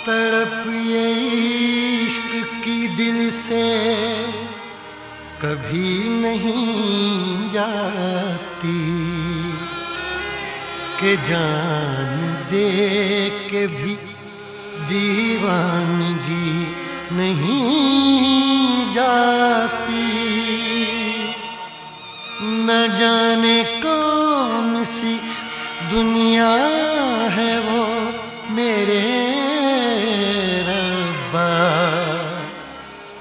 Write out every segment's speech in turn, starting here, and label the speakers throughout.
Speaker 1: तड़प ये इश्क की दिल से कभी नहीं जाती कि जान दे के भी दीवानगी नहीं जाती। न जाने कौन सी दुनिया है वो मेरे रब्बा,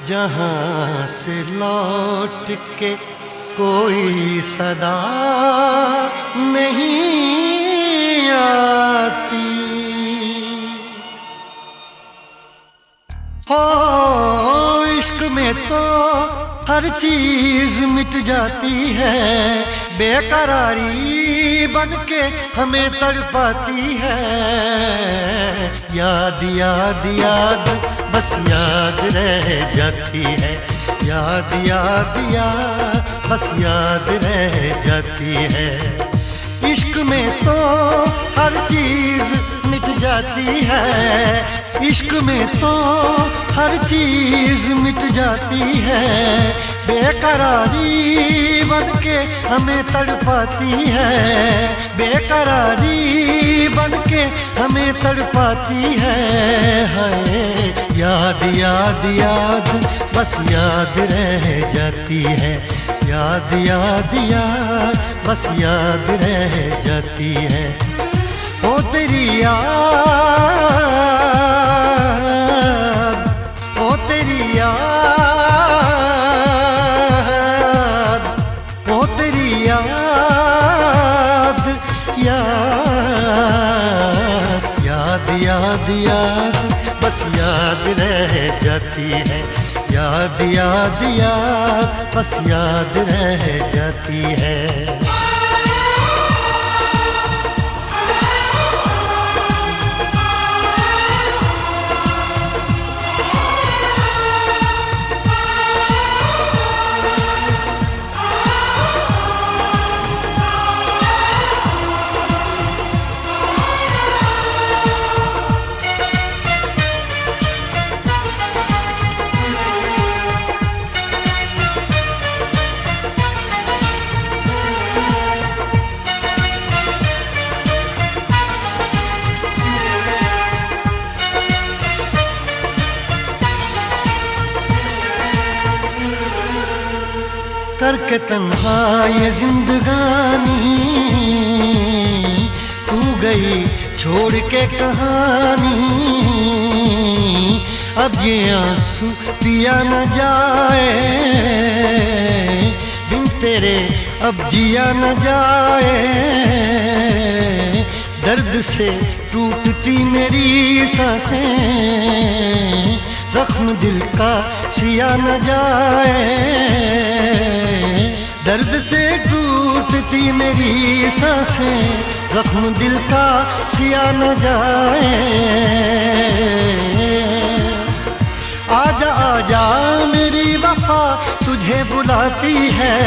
Speaker 1: जहाँ से लौट के कोई सदा नहीं आती। हो इश्क में तो हर चीज मिट जाती है, बेकरारी बन के हमें तड़पाती है। याद याद याद बस याद रह जाती है, याद याद याद बस याद रह जाती है। इश्क में तो हर चीज मिट जाती है, इश्क में तो हर चीज मिट जाती है। बेकरारी बन के हमें तड़पाती है, बेकरारी बन के हमें तड़पाती है। याद याद याद बस याद रह जाती है, याद याद याद बस याद रह जाती है। ओ तेरी याद, ओ तेरी याद, ओ तेरी याद, याद याद याद याद बस याद रह जाती है, याद याद याद बस याद रह जाती है। करके तन्हा ये जिंदगानी तू गई छोड़ के कहानी। अब ये आंसू पिया न जाए बिन तेरे, अब जिया न जाए। दर्द से टूटती मेरी सांसें, जख्म दिल का सिया न जाए। दर्द से टूटती मेरी सांसें, जख्म दिल का सिया न जाए। आजा आजा मेरी वफा तुझे बुलाती है,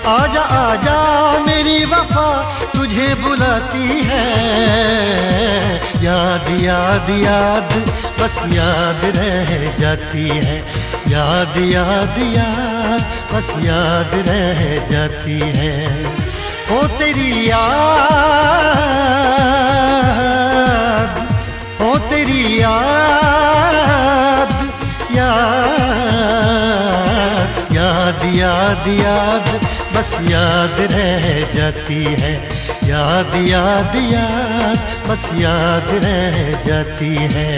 Speaker 1: आजा आजा मेरी वफा तुझे बुलाती है। याद याद याद बस याद रह जाती है, याद याद याद बस याद रह जाती है। ओ तेरी याद, ओ तेरी याद, याद याद याद याद बस याद रह जाती है, याद याद याद बस याद रह जाती है।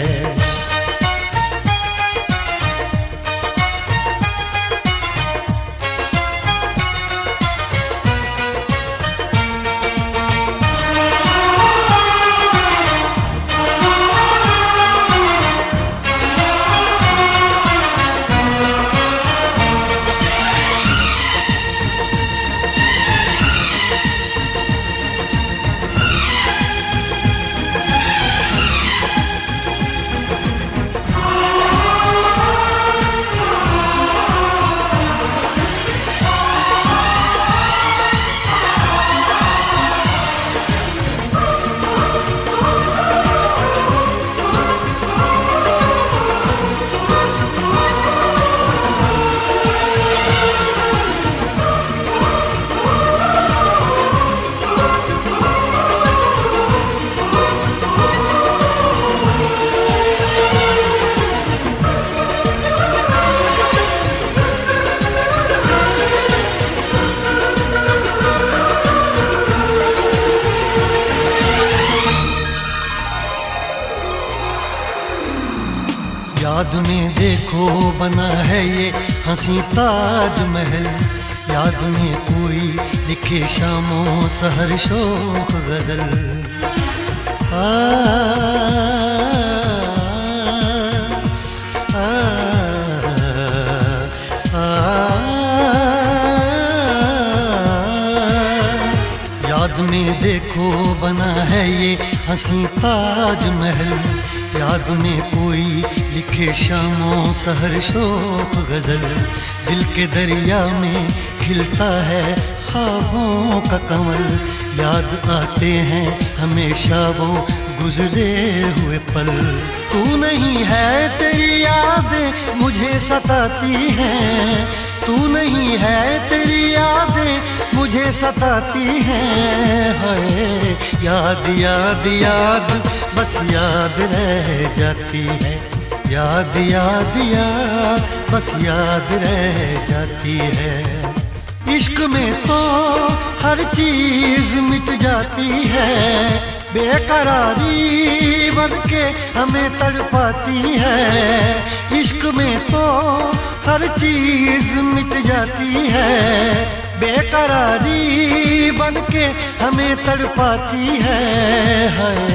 Speaker 1: याद में देखो बना है ये हंसी ताजमहल, याद में कोई लिखे शामों सहर शोख गजल। आ, आ, आ, याद में देखो बना है ये हंसी ताजमहल, याद में कोई लिखे शामों सहर शोख गजल। दिल के दरिया में खिलता है ख्वाबों का कमल, याद आते हैं हमेशा वो गुजरे हुए पल। तू नहीं है तेरी यादें मुझे सताती हैं, तू नहीं है तेरी यादें मुझे सताती हैं। हाय याद याद याद बस याद रह जाती है, याद याद याद बस याद रह जाती है। इश्क में तो हर चीज मिट जाती है, बेकरारी बन के हमें तड़पाती है। इश्क में तो हर चीज मिट जाती है, बेकरारी बन के हमें तड़पाती है। हाय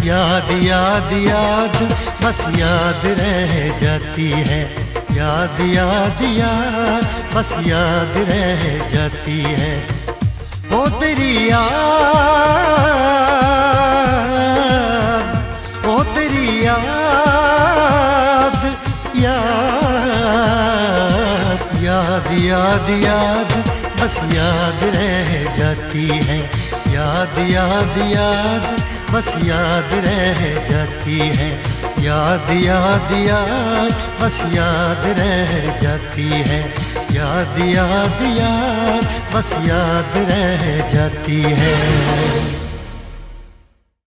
Speaker 1: याद याद याद बस याद रह जाती है, याद याद याद बस याद रह जाती है। ओ तेरी याद, ओ तेरी याद, याद याद याद याद बस याद रह जाती है, याद याद याद बस याद रह जाती है। याद याद याद बस याद रह जाती है, याद याद याद बस याद रह जाती है।